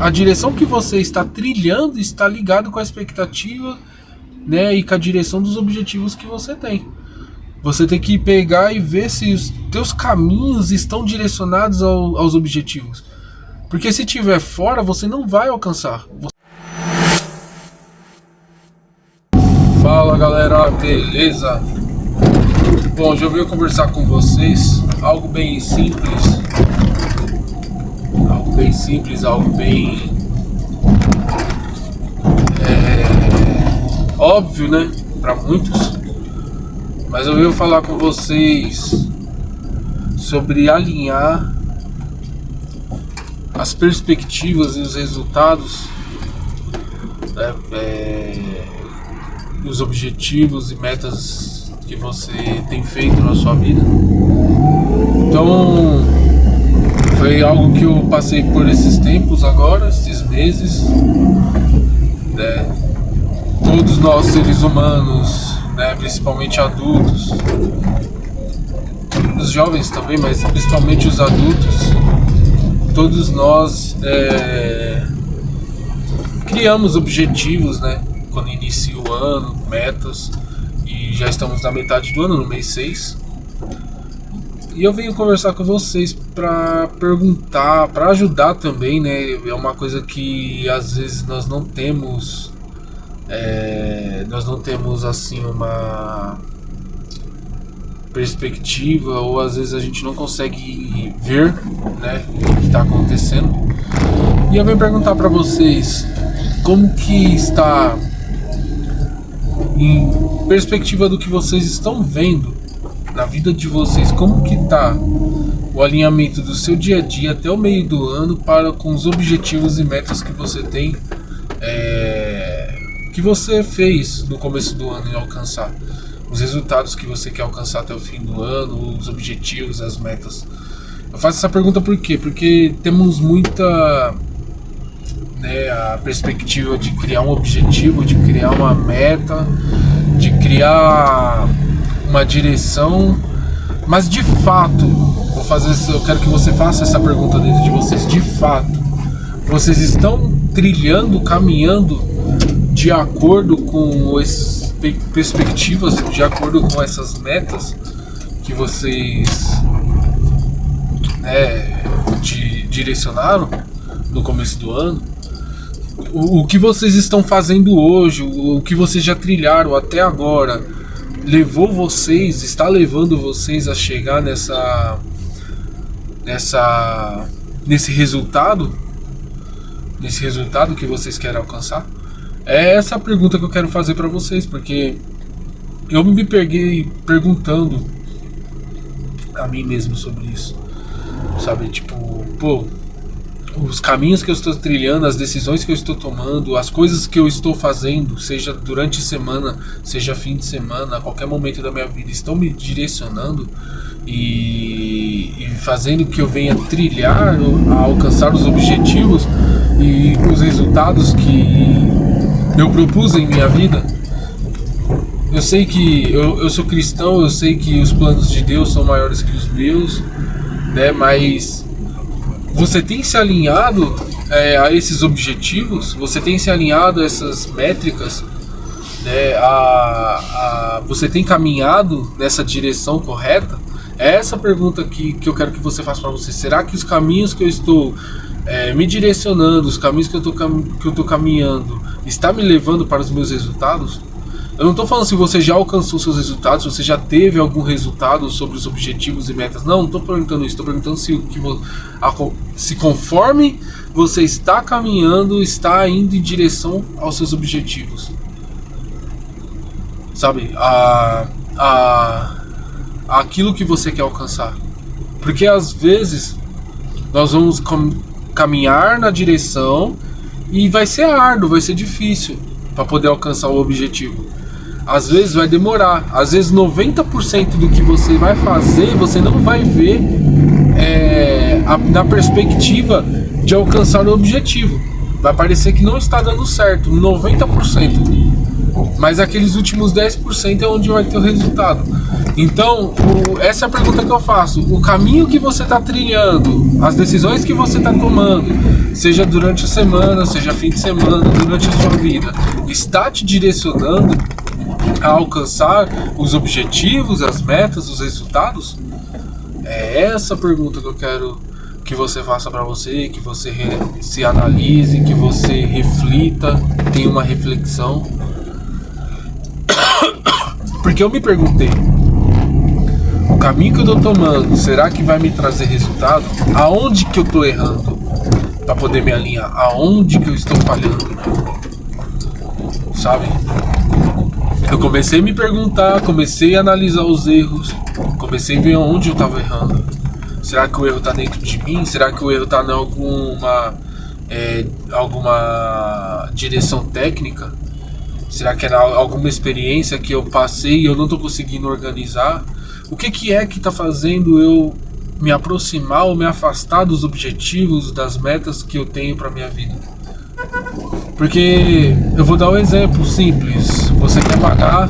a direção que você está trilhando está ligado com a expectativa, né, e com a direção dos objetivos que você tem. Você tem que pegar e ver se os teus caminhos estão direcionados aos objetivos. Porque se tiver fora, você não vai alcançar. Fala galera, beleza? Bom, hoje eu venho conversar com vocês algo bem simples. Algo bem óbvio, né? Para muitos. Mas eu venho falar com vocês sobre alinhar as perspectivas e os resultados, né, e os objetivos e metas que você tem feito na sua vida. Então, foi algo que eu passei por esses tempos agora, esses meses, né? Todos nós seres humanos, né, principalmente adultos, os jovens também, mas principalmente os adultos, todos nós criamos objetivos, né, quando inicia o ano, metas, e já estamos na metade do ano, no mês 6. E eu venho conversar com vocês para perguntar, para ajudar também, né? É uma coisa que às vezes nós não temos assim uma perspectiva, ou às vezes a gente não consegue ver, né, o que está acontecendo. E eu venho perguntar para vocês como que está, em perspectiva do que vocês estão vendo na vida de vocês, como que está o alinhamento do seu dia a dia até o meio do ano para com os objetivos e metas que você tem, que você fez no começo do ano em alcançar, os resultados que você quer alcançar até o fim do ano, os objetivos, as metas. Eu faço essa pergunta por quê? Porque temos muita, né, a perspectiva de criar um objetivo, de criar uma meta, de criar uma direção, mas de fato, eu quero que você faça essa pergunta dentro de vocês. De fato, vocês estão trilhando, caminhando de acordo com as perspectivas, de acordo com essas metas que vocês, né, direcionaram no começo do ano? O que vocês estão fazendo hoje, o que vocês já trilharam até agora, está levando vocês a chegar nesse resultado que vocês querem alcançar? É essa a pergunta que eu quero fazer para vocês, porque eu me peguei perguntando a mim mesmo sobre isso, sabe? Tipo, os caminhos que eu estou trilhando, as decisões que eu estou tomando, as coisas que eu estou fazendo, seja durante a semana, seja fim de semana, a qualquer momento da minha vida, estão me direcionando e fazendo que eu venha trilhar, a alcançar os objetivos e os resultados que eu propus em minha vida. Eu sei que eu sou cristão, eu sei que os planos de Deus são maiores que os meus, né? Mas você tem se alinhado a esses objetivos? Você tem se alinhado a essas métricas, né? Você tem caminhado nessa direção correta? É essa pergunta que eu quero que você faça para você. Será que os caminhos que eu estou me direcionando, os caminhos que eu estou caminhando, está me levando para os meus resultados? Eu não estou falando se você já alcançou seus resultados, se você já teve algum resultado sobre os objetivos e metas. Não estou perguntando isso. Estou perguntando se conforme você está caminhando, está indo em direção aos seus objetivos. Sabe? Aquilo que você quer alcançar. Porque às vezes nós vamos caminhar na direção e vai ser árduo, vai ser difícil para poder alcançar o objetivo. Às vezes vai demorar, às vezes 90% do que você vai fazer você não vai ver na perspectiva de alcançar o objetivo. Vai parecer que não está dando certo, 90%. Mas aqueles últimos 10% é onde vai ter o resultado. Então, essa é a pergunta que eu faço. O caminho que você está trilhando, as decisões que você está tomando, seja durante a semana, seja fim de semana, durante a sua vida, está te direcionando a alcançar os objetivos, as metas, os resultados? É essa a pergunta que eu quero que você faça para você, que você se analise, que você reflita, tenha uma reflexão. Porque eu me perguntei, o caminho que eu tô tomando, será que vai me trazer resultado? Aonde que eu tô errando? Pra poder me alinhar. Aonde que eu estou falhando? Sabe? Eu comecei a me perguntar, comecei a analisar os erros, comecei a ver onde eu tava errando. Será que o erro tá dentro de mim? Será que o erro tá em alguma direção técnica? Será que era alguma experiência que eu passei e eu não tô conseguindo organizar? O que é que tá fazendo eu me aproximar ou me afastar dos objetivos, das metas que eu tenho para minha vida? Porque eu vou dar um exemplo simples. Você quer pagar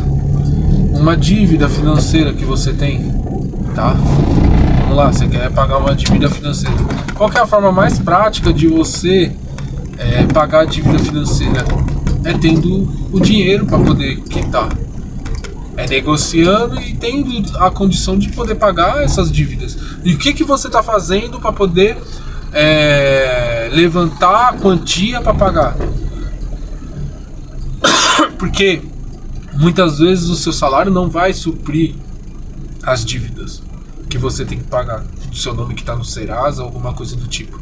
uma dívida financeira que você tem, tá? Vamos lá, você quer pagar uma dívida financeira. Qual que é a forma mais prática de você pagar a dívida financeira? É tendo o dinheiro para poder quitar. É negociando e tendo a condição de poder pagar essas dívidas. E o que você está fazendo para poder levantar a quantia para pagar? Porque muitas vezes o seu salário não vai suprir as dívidas que você tem que pagar, do seu nome que está no Serasa, alguma coisa do tipo.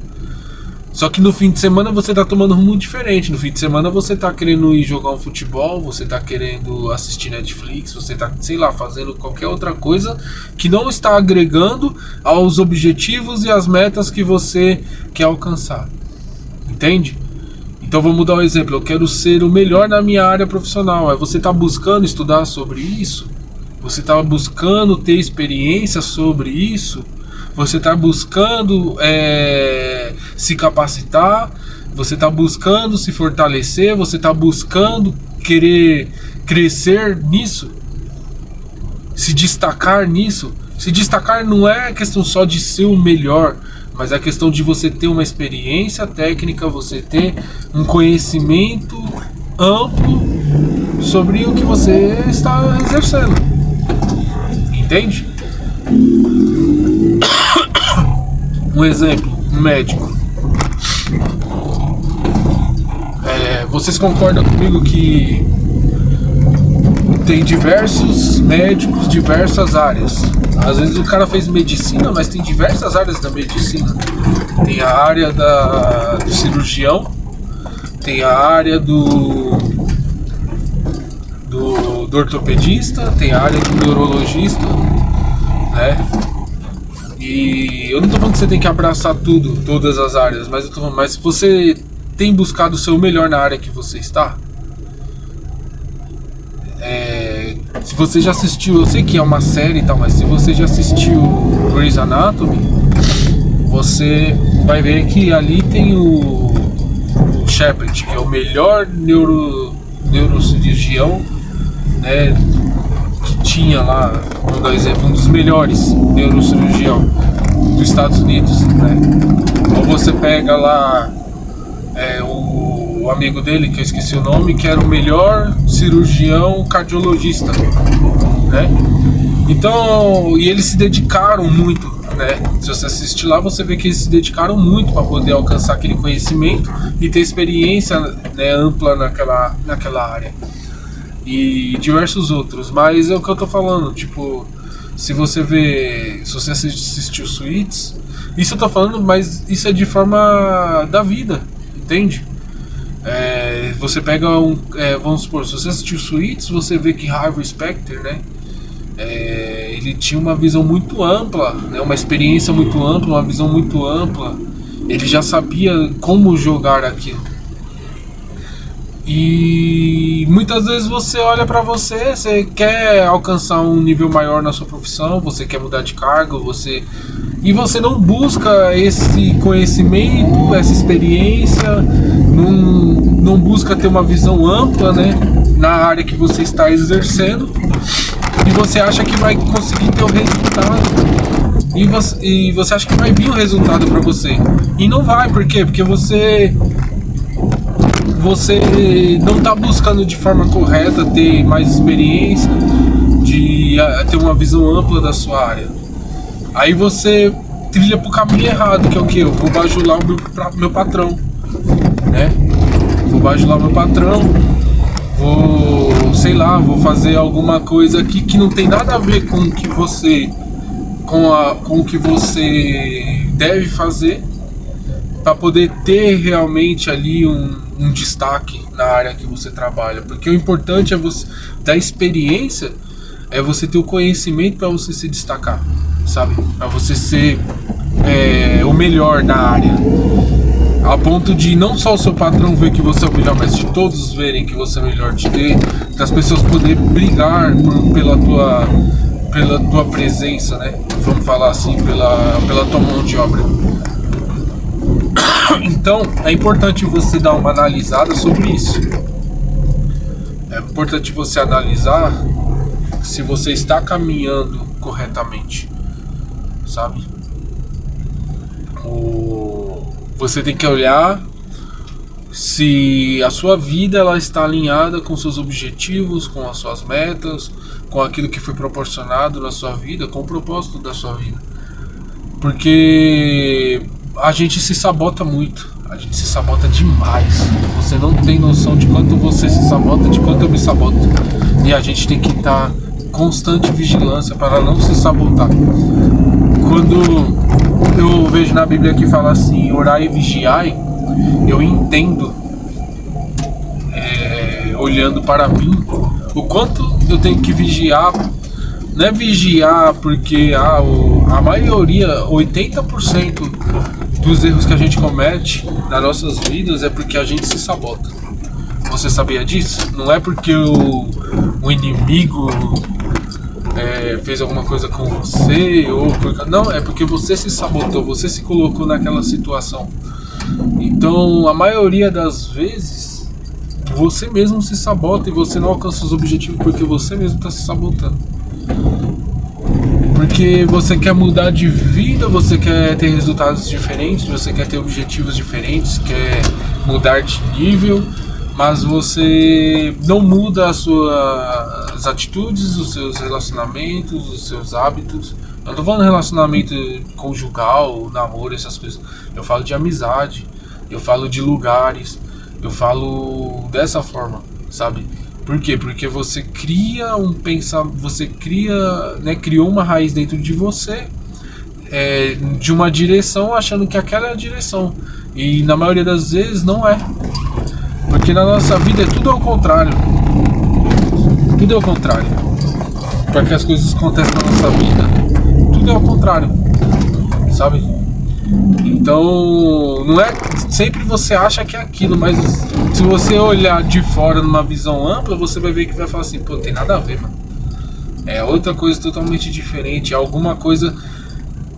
Só que no fim de semana você tá tomando um rumo diferente. No fim de semana você tá querendo ir jogar um futebol, você tá querendo assistir Netflix, você tá, sei lá, fazendo qualquer outra coisa que não está agregando aos objetivos e às metas que você quer alcançar. Entende? Então vamos dar um exemplo. Eu quero ser o melhor na minha área profissional. Aí você tá buscando estudar sobre isso? Você tá buscando ter experiência sobre isso? Você está buscando se capacitar, você está buscando se fortalecer, você está buscando querer crescer nisso, se destacar nisso. Se destacar não é questão só de ser o melhor, mas é questão de você ter uma experiência técnica, você ter um conhecimento amplo sobre o que você está exercendo. Entende? Um exemplo, um médico. Vocês concordam comigo que tem diversos médicos, diversas áreas? Às vezes o cara fez medicina, mas tem diversas áreas da medicina. Tem a área do cirurgião, tem a área do ortopedista, tem a área do neurologista, né? E eu não tô falando que você tem que abraçar todas as áreas, mas eu tô falando, mas se você tem buscado o seu melhor na área que você está, se você já assistiu, eu sei que é uma série e tal, mas se você já assistiu Grey's Anatomy, você vai ver que ali tem o Shepard, que é o melhor neurocirurgião, né, que tinha lá, vou dar um exemplo, um dos melhores neurocirurgião dos Estados Unidos, né? Ou você pega lá o amigo dele, que eu esqueci o nome, que era o melhor cirurgião cardiologista, né? Então, e eles se dedicaram muito, né? Se você assistir lá, você vê que eles se dedicaram muito para poder alcançar aquele conhecimento e ter experiência, né, ampla naquela área. E diversos outros, mas é o que eu tô falando, tipo, se você assistiu Suits, isso eu tô falando, mas isso é de forma da vida, entende? Você pega vamos supor, se você assistiu Suits, você vê que Harvey Specter, né, ele tinha uma visão muito ampla, né, uma experiência muito ampla, uma visão muito ampla, ele já sabia como jogar aquilo. E muitas vezes você olha pra você quer alcançar um nível maior na sua profissão, você quer mudar de cargo, e você não busca esse conhecimento, essa experiência, não busca ter uma visão ampla, né, na área que você está exercendo, E você acha que vai conseguir ter o resultado. E você acha que vai vir o resultado para você. E não vai, por quê? Porque você não está buscando de forma correta ter mais experiência, de ter uma visão ampla da sua área. Aí você trilha pro caminho errado, que é o que? Eu vou bajular o meu patrão, né? Vou bajular meu patrão, vou fazer alguma coisa aqui que não tem nada a ver com o que você, com o que você deve fazer, para poder ter realmente ali um destaque na área que você trabalha. Porque o importante é você da experiência, é você ter o conhecimento para você se destacar, sabe? Para você ser o melhor na área, a ponto de não só o seu patrão ver que você é o melhor, mas de todos verem que você é o melhor, de ter, das pessoas poderem brigar pela tua presença, né? Vamos falar assim, pela tua mão de obra. Então é importante você dar uma analisada sobre isso. É importante você analisar se você está caminhando corretamente, sabe? Você tem que olhar se a sua vida ela está alinhada com seus objetivos, com as suas metas, com aquilo que foi proporcionado na sua vida, com o propósito da sua vida. Porque a gente se sabota muito, a gente se sabota demais. Você não tem noção de quanto você se sabota, de quanto eu me saboto. E a gente tem que estar constante vigilância para não se sabotar. Quando eu vejo na Bíblia que fala assim, orai e vigiai, eu entendo, olhando para mim, o quanto eu tenho que vigiar. Não é vigiar porque a maioria, 80% dos erros que a gente comete nas nossas vidas é porque a gente se sabota. Você sabia disso? Não é porque o inimigo fez alguma coisa com você, não, é porque você se sabotou, você se colocou naquela situação. Então, a maioria das vezes, você mesmo se sabota e você não alcança os objetivos porque você mesmo está se sabotando. Porque você quer mudar de vida, você quer ter resultados diferentes, você quer ter objetivos diferentes, quer mudar de nível, mas você não muda as suas atitudes, os seus relacionamentos, os seus hábitos. Eu não tô falando de relacionamento conjugal, namoro, essas coisas. Eu falo de amizade, eu falo de lugares, eu falo dessa forma, sabe? Por quê? Porque você cria criou uma raiz dentro de você, de uma direção, achando que aquela é a direção. E na maioria das vezes não é. Porque na nossa vida é tudo ao contrário. Tudo é ao contrário. Para que as coisas aconteçam na nossa vida, tudo é ao contrário, sabe? Então, não é sempre você acha que é aquilo, mas se você olhar de fora numa visão ampla, você vai ver que vai falar assim, pô, não tem nada a ver, mano. É outra coisa totalmente diferente, é alguma coisa.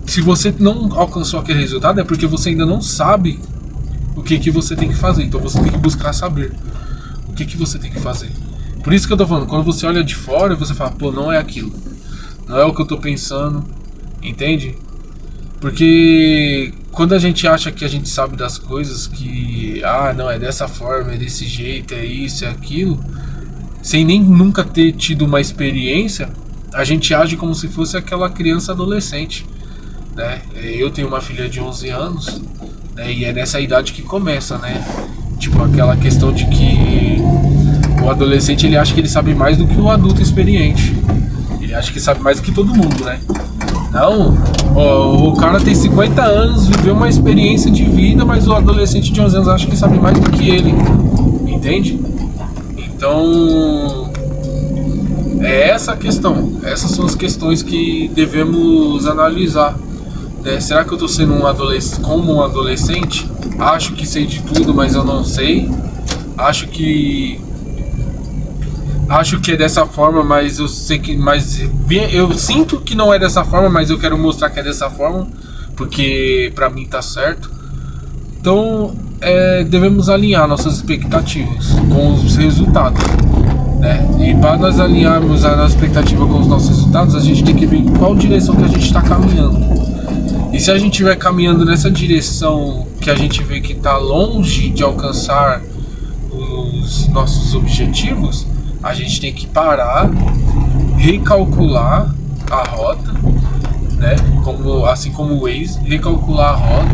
Se você não alcançou aquele resultado, é porque você ainda não sabe o que você tem que fazer. Então você tem que buscar saber o que você tem que fazer. Por isso que eu tô falando, quando você olha de fora, você fala, pô, não é aquilo, não é o que eu tô pensando, entende? Porque quando a gente acha que a gente sabe das coisas, que não, é dessa forma, é desse jeito, é isso, é aquilo, sem nem nunca ter tido uma experiência, a gente age como se fosse aquela criança adolescente, né? Eu tenho uma filha de 11 anos, né? E é nessa idade que começa, né? Tipo, aquela questão de que o adolescente, ele acha que ele sabe mais do que o adulto experiente. Ele acha que sabe mais do que todo mundo, né? Não, o cara tem 50 anos, viveu uma experiência de vida, mas o adolescente de 11 anos acha que sabe mais do que ele, entende? Então, é essa a questão, essas são as questões que devemos analisar, né? Será que eu estou sendo como um adolescente? Acho que sei de tudo, mas eu não sei. Acho que é dessa forma, mas eu sei que, eu sinto que não é dessa forma, mas eu quero mostrar que é dessa forma, porque pra mim tá certo. Então, devemos alinhar nossas expectativas com os resultados. né? E para nós alinharmos a nossa expectativa com os nossos resultados, a gente tem que ver em qual direção que a gente está caminhando. E se a gente estiver caminhando nessa direção que a gente vê que está longe de alcançar os nossos objetivos, a gente tem que parar, recalcular a rota, né? Assim como o Waze, recalcular a rota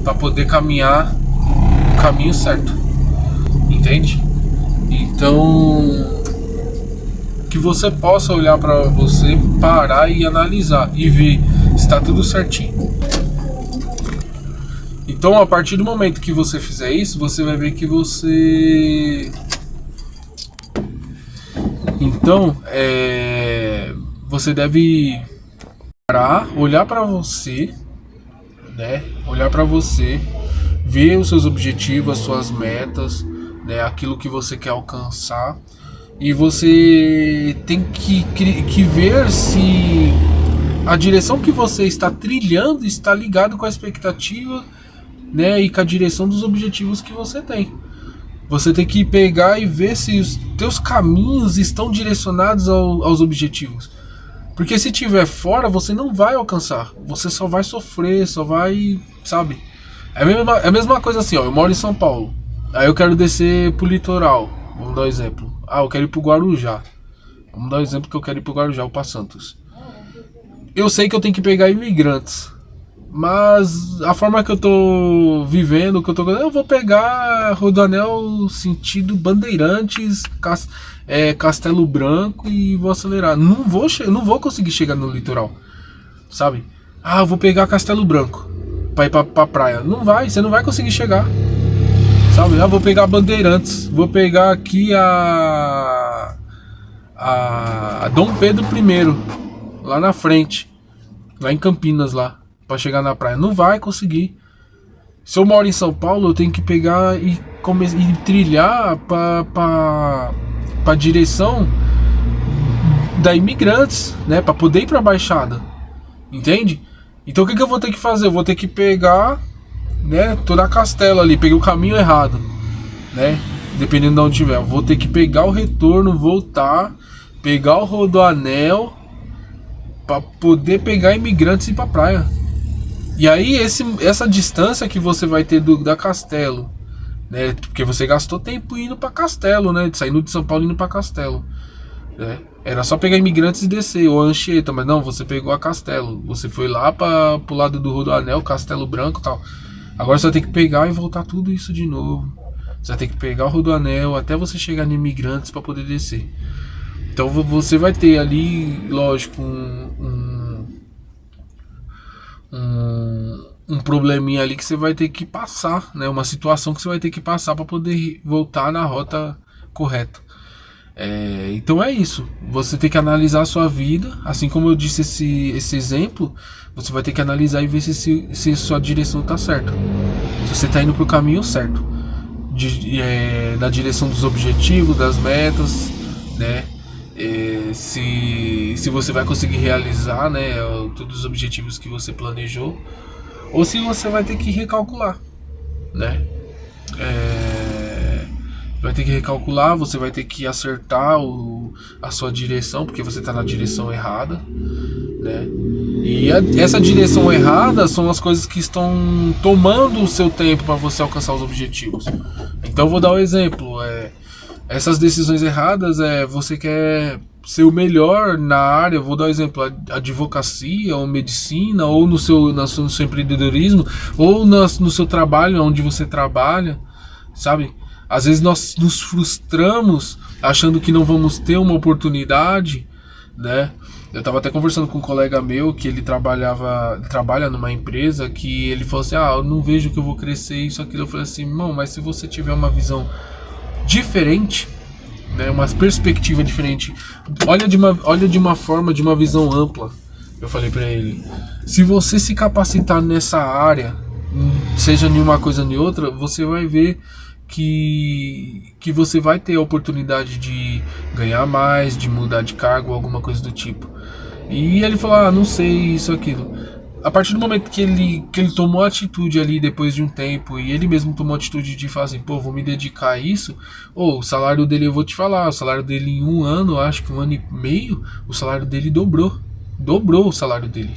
para poder caminhar no caminho certo, entende? Então, que você possa olhar para você, parar e analisar e ver se está tudo certinho. Então, a partir do momento que você fizer isso, você vai ver que você... Então, você deve parar, olhar para você, né? Olhar para você, ver os seus objetivos, as suas metas, né? Aquilo que você quer alcançar. E você tem que ver se a direção que você está trilhando está ligado com a expectativa, né? E com a direção dos objetivos que você tem. Você tem que pegar e ver se os teus caminhos estão direcionados aos objetivos. Porque se tiver fora, você não vai alcançar. Você só vai sofrer, só vai... Sabe? É a mesma coisa assim, ó. Eu moro em São Paulo. Aí eu quero descer pro litoral. Vamos dar um exemplo. Eu quero ir pro Guarujá. Vamos dar um exemplo que eu quero ir pro Guarujá ou pra Santos. Eu sei que eu tenho que pegar imigrantes. Mas a forma que eu tô vivendo, eu vou pegar Rodoanel sentido Bandeirantes, Castelo Branco e vou acelerar. Não vou conseguir chegar no litoral, sabe? Eu vou pegar Castelo Branco pra ir pra praia. Não vai, você não vai conseguir chegar, sabe? Vou pegar Bandeirantes, vou pegar aqui a Dom Pedro I, lá na frente, lá em Campinas, lá. Pra chegar na praia, não vai conseguir. Se eu moro em São Paulo, eu tenho que pegar e trilhar pra direção da Imigrantes, né? Pra poder ir pra Baixada, entende? Então o que eu vou ter que fazer? Eu vou ter que pegar, né? Tô na Castelo ali, peguei o caminho errado, né? Dependendo de onde tiver, eu vou ter que pegar o retorno, voltar, pegar o Rodoanel pra poder pegar Imigrantes e ir pra praia. E aí essa distância que você vai ter da Castelo, né? Porque você gastou tempo indo para Castelo, né? Saindo de São Paulo e indo para Castelo, né? Era só pegar Imigrantes e descer, ou Anchieta, mas não, você pegou a Castelo. Você foi lá pro lado do Rodoanel, Castelo Branco e tal. Agora você vai ter que pegar e voltar tudo isso de novo. Você vai ter que pegar o Rodoanel até você chegar em Imigrantes para poder descer. Então você vai ter ali, lógico, um probleminha ali que você vai ter que passar, né? Uma situação que você vai ter que passar para poder voltar na rota correta. Então é isso. Você tem que analisar a sua vida, assim como eu disse esse exemplo. Você vai ter que analisar e ver se sua direção está certa, se você está indo para o caminho certo, na direção dos objetivos, das metas, né? Se você vai conseguir realizar, né, todos os objetivos que você planejou, ou se você vai ter que recalcular, né? Vai ter que recalcular, você vai ter que acertar a sua direção, porque você está na direção errada, né? E essa direção errada são as coisas que estão tomando o seu tempo para você alcançar os objetivos. Então eu vou dar um exemplo. Essas decisões erradas, você quer ser o melhor na área, vou dar um exemplo, a advocacia, ou medicina, ou no seu empreendedorismo, ou no seu trabalho, onde você trabalha, sabe? Às vezes nós nos frustramos achando que não vamos ter uma oportunidade, né? Eu estava até conversando com um colega meu que ele trabalha numa empresa, que ele falou assim, eu não vejo que eu vou crescer isso, aquilo. Eu falei assim, irmão, mas se você tiver uma visão diferente, né, uma perspectiva diferente, olha de uma forma, de uma visão ampla. Eu falei pra ele, se você se capacitar nessa área, seja em uma coisa ou em outra, você vai ver que você vai ter a oportunidade de ganhar mais, de mudar de cargo, alguma coisa do tipo. E ele falou, não sei, isso, aquilo. a partir do momento que ele tomou a atitude ali depois de um tempo, e ele mesmo tomou a atitude de falar assim, pô, vou me dedicar a isso, o salário dele, eu vou te falar, o salário dele em um ano, acho que um ano e meio, o salário dele dobrou o salário dele.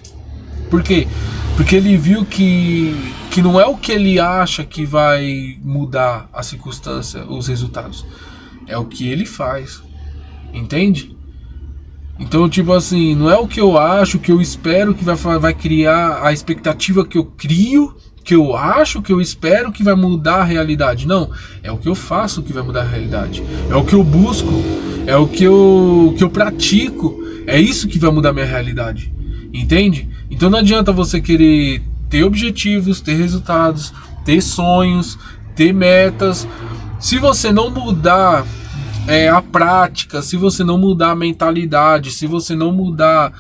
Por quê? Porque ele viu que não é o que ele acha que vai mudar a circunstância, os resultados, é o que ele faz, entende? Então, tipo assim, não é o que eu acho, o que eu espero que vai criar a expectativa que eu crio, que eu acho, que eu espero que vai mudar a realidade. Não, é o que eu faço que vai mudar a realidade. É o que eu busco, é o que eu pratico. É isso que vai mudar a minha realidade. Entende? Então não adianta você querer ter objetivos, ter resultados, ter sonhos, ter metas. Se você não mudar a prática, se você não mudar a mentalidade, se você não mudar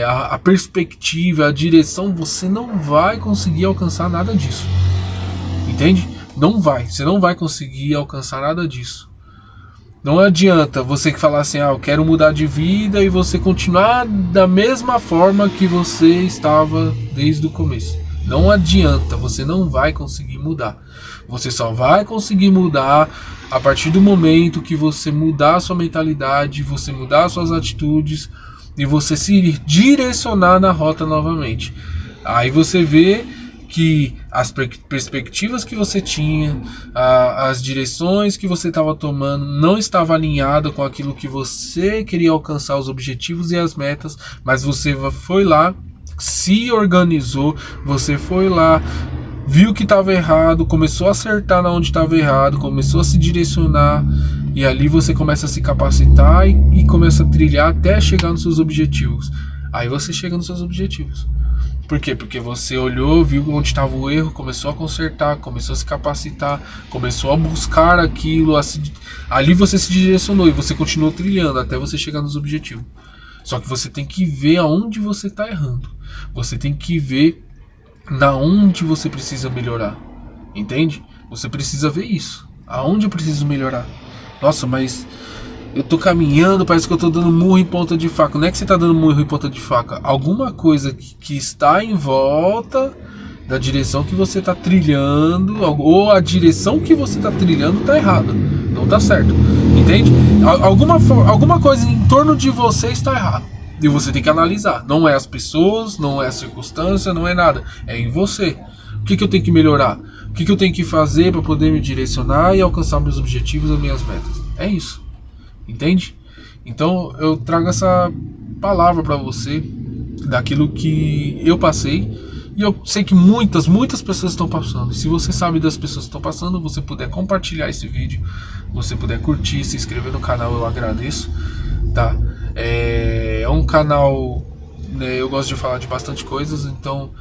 a perspectiva, a direção, você não vai conseguir alcançar nada disso. Entende? Não vai. Você não vai conseguir alcançar nada disso. Não adianta você que falar assim, eu quero mudar de vida, e você continuar da mesma forma que você estava desde o começo. Não adianta, você não vai conseguir mudar. Você só vai conseguir mudar a partir do momento que você mudar a sua mentalidade, você mudar as suas atitudes e você se direcionar na rota novamente. Aí você vê que as perspectivas que você tinha, as direções que você estava tomando não estava alinhada com aquilo que você queria alcançar, os objetivos e as metas, mas você foi lá, se organizou, você foi lá, viu que estava errado, começou a acertar na onde estava errado, começou a se direcionar, e ali você começa a se capacitar e começa a trilhar até chegar nos seus objetivos. Aí você chega nos seus objetivos. Por quê? Porque você olhou, viu onde estava o erro, começou a consertar, começou a se capacitar, começou a buscar aquilo, ali você se direcionou e você continuou trilhando até você chegar nos objetivos. Só que você tem que ver aonde você está errando. Você tem que ver na onde você precisa melhorar. Entende? Você precisa ver isso. Aonde eu preciso melhorar? Nossa, mas eu tô caminhando, parece que eu tô dando murro em ponta de faca. Não é que você tá dando murro em ponta de faca. Alguma coisa que está em volta da direção que você tá trilhando, ou a direção que você tá trilhando tá errada. Não tá certo. Entende? Alguma coisa em torno de você está errada. E você tem que analisar. Não é as pessoas, não é a circunstância, não é nada. É em você. O que eu tenho que melhorar? O que eu tenho que fazer para poder me direcionar e alcançar meus objetivos e minhas metas? É isso. Entende? Então eu trago essa palavra para você, daquilo que eu passei, e eu sei que muitas pessoas estão passando. E se você sabe das pessoas que estão passando, você puder compartilhar esse vídeo, você puder curtir, se inscrever no canal, eu agradeço, tá? É um canal, né, eu gosto de falar de bastante coisas, então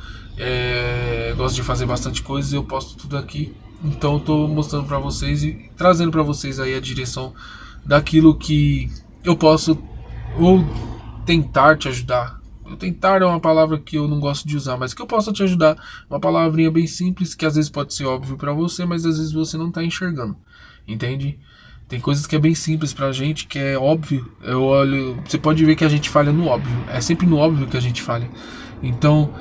eu gosto de fazer bastante coisas, eu posto tudo aqui. Então eu tô mostrando para vocês e trazendo para vocês aí a direção daquilo que eu posso, ou tentar te ajudar. Tentar é uma palavra que eu não gosto de usar, mas que eu posso te ajudar. Uma palavrinha bem simples, que às vezes pode ser óbvio para você, mas às vezes você não tá enxergando. Entende? Tem coisas que é bem simples pra gente, que é óbvio. Eu olho, você pode ver que a gente falha no óbvio. É sempre no óbvio que a gente falha. Então,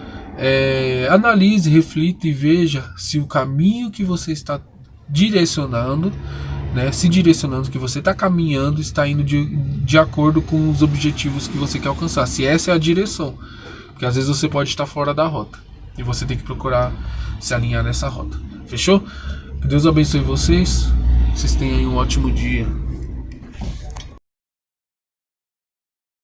analise, reflita e veja se o caminho que você está direcionando, né, se direcionando, que você está caminhando, está indo de acordo com os objetivos que você quer alcançar. Se essa é a direção. Porque às vezes você pode estar fora da rota. E você tem que procurar se alinhar nessa rota. Fechou? Que Deus abençoe vocês. Vocês tenham aí um ótimo dia.